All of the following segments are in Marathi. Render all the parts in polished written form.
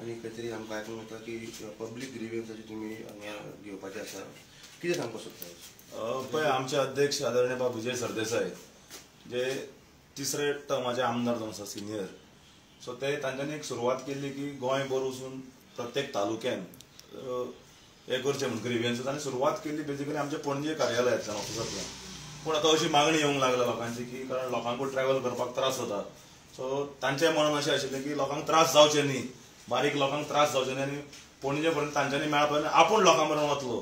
आणि काहीतरी आमकां आयकूंक येता की पब्लीक ग्रीव्हन्साची तुमी हांगा घेवपाचें आसा, कितें सांगपाक सोदता? पळय, आमचे अध्यक्ष आदरणीय बाब विजय सरदेसाय जे तिसरे टर्माचे आमदार जावन आसा सिनियर, सो ते तांच्यांनी एक सुरवात केल्ली की गोंयभर वचून प्रत्येक तालुक्यान हे करचें म्हणून ग्रीव्हन्स, आनी सुरवात केल्ली बेजिकली आमच्या पणजे कार्यालयांतल्यान ऑफिसांतल्यान. पूण आतां अशी मागणी येवंक लागल्या लोकांची की कारण लोकांकूय ट्रॅव्हल करपाक त्रास जाता, सो तांचें म्हणून अशें आशिल्लें की लोकांक त्रास जावचे न्ही, बारीक लोकांक त्रास जावचे न्ही, आनी पणजे पर्यंत तांच्यांनी मेळपाक आपूण लोकां पर्यंत वतलो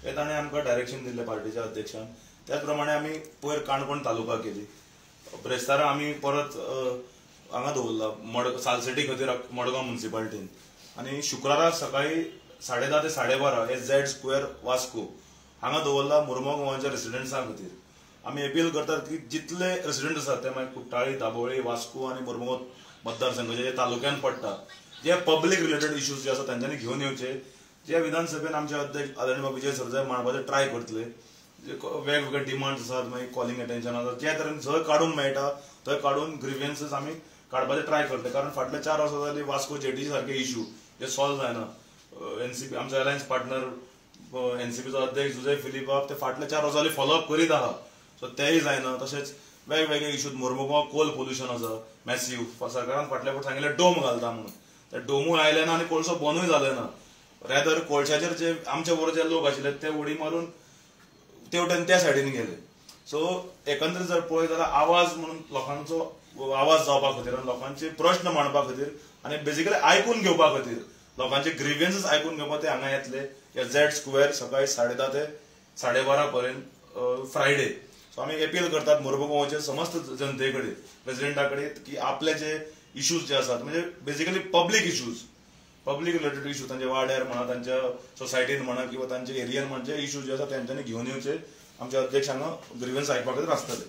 हे ताणें आमकां डायरेक्शन दिल्लें पार्टीच्या अध्यक्षान. त्याच प्रमाणे आमी पयर काणकोण तालुका केली, ब्रेस्तारा आमी परत हांगा दवरला सालसेटी खातीर मडगांव म्युनिसिपालिटीन, आनी शुक्रारा सकाळी 10:30 ते 12:30 हे झेड स्क्वेअर वास्को हांगा दवरला मुरमगांव गोवांच्या रेसिडेंट्सां खातीर. आमी अपील करतात की जितले रेसिडेंट आसात ते मागीर कुट्टाळी, दाबोळी, वास्को आनी मुरमगांव मतदारसंघ जे तालुक्यान पडटा जे पब्लीक रिलेटेड इश्यूज जे आसा तांच्यांनी घेवन येवचे, जे विधानसभेन आमचे अध्यक्ष आदरणीय विजय सरदेसाय मांडपाचे ट्राय करतले. वेगवेगळे डिमांड्स आसात, मागीर कॉलिंग अटेन्शन आसात, जे तरेन जंय काडूंक मेळटा थंय काडून ग्रीव्हन्सीस आमी काडपाचे ट्राय करतले. कारण फाटले 4 वर्सां जाली वास्को जेटीचे सारखे इश्यू जे सॉल्व जायना. एनसीपी आमचो अलायन्स पार्टनर एनसीपीचो अध्यक्ष जुजय फिलिपाक ते फाटले 4 वर्सां जाली फॉलोअप करीत आहा, सो तेय जायना. तशेंच वेगवेगळे इश्यूज मुरमुगांव कोल पोल्युशन आसा मॅसिव्ह, सरकारान फाटल्या फावट सांगिल्लें डोम घालता म्हणून, ते डोमूय आयले ना आनी कोळसो बंदूय जाले ना. रेदर कोळशाचेर जे आमचे बरोबर जे लोक आशिल्ले ते उडी मारून तेवटेन त्या सायडीन गेले. सो एकंदरीत जर पळयत जाल्यार आवाज म्हणून लोकांचो आवाज जावपा खातीर आनी लोकांचे प्रश्न मांडपा खातीर आनी बेजिकली आयकून घेवपा खातीर लोकांचे ग्रीव्हन्सीस आयकून घेवपा ते हांगा येतले या झेड स्क्वेअर सकाळी 10:30 ते 12:30 पर्यंत फ्रायडे. सो आमी अपील करतात मुरमुगांवचे समस्त जनते कडेन, प्रेसिडेंटा कडेन की आपले जे इश्यूज जे आसात म्हणजे basically public issues, public related issue तांच्या वाड्यार म्हणा, तांच्या सोसायटीन म्हणा किंवा तांच्या एरियान म्हणजे इश्यूज जे आसा तांच्यांनी घेवन येवचे. आमच्या अध्यक्ष हांगा ग्रीव्हन्स आयकपा खातीर आसतले.